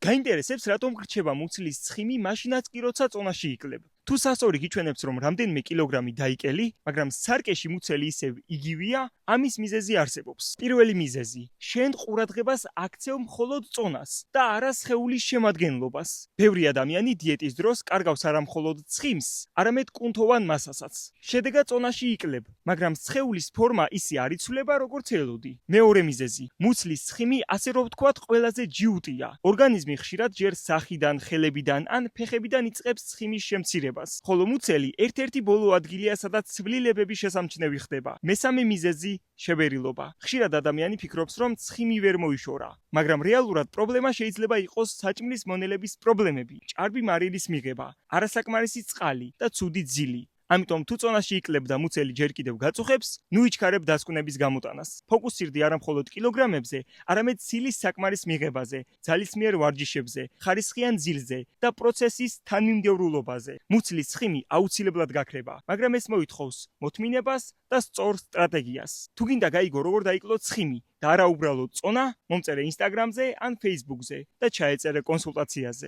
გაინტერესებს, რატომ გრჩება მუცლის ცხიმი მაშინაც კი, როცა წონაში იკლებ. თუ სასწორი გიჩვენებს, რომ რამდენიმე კილოგრამი დაიკელი, მაგრამ სარკეში მუცელი ისევ იგივეა, ამის მიზეზი არსებობს. პირველი მიზეზი: შენ ყურადღებას აქცევ მხოლოდ წონას და არა სხეულის შემადგენლობას. ბევრი ადამიანი დიეტის დროს კარგავს არა მხოლოდ ცხიმს, არამედ კუნთოვან მასასაც. შედეგად წონაში იკლებ, მაგრამ სხეულის ფორმა ისე არ იცვლება, როგორც ელოდი. მეორე მიზეზი: მუცლის ცხიმი, ასე რომ ვთქვათ, ყველაზე ჯიუტია. ორგანიზმი ხშირად ჯერ სახიდან, ხელებიდან ან ფეხებიდან იწყებს ცხიმის შემცირებას. ხოლო მუცელი ერთ-ერთი ბოლო ადგილია, სადაც ცვლილებები შესამჩნევი ხდება. მესამე მიზეზი: შებერილობა. ხშირად ადამიანი ფიქრობს, რომ ცხიმი ვერ მოიშორა, მაგრამ რეალურად პრობლემა შეიძლება იყოს საჭმლის მონელების პრობლემები, ჭარბი მარილის მიღება, არასაკმარისი წყალი და ცუდი ძილი. ამიტომ თუ წონაში იკლებ და მუცელი ჯერ კიდევ გაწუხებს, ნუ იჩქარებ დასკვნების გამოტანას. ფოკუსირდი არა მხოლოდ კილოგრამებზე, არამედ ცილის საკმარის მიღებაზე, ძალისმიერ ვარჯიშებზე, ხარისხიან ძილზე და პროცესის თანმიმდევრულობაზე. მუცლის ცხიმი აუცილებლად გაქრება, მაგრამ ეს მოითხოვს მოთმინებას და სწორ სტრატეგიას. თუ გინდა გაიგო როგორ დაიკლო ცხიმი და არა უბრალოდ წონა, მომწერე Instagram-ზე ან Facebook-ზე და ჩაეწერე კონსულტაციაზე.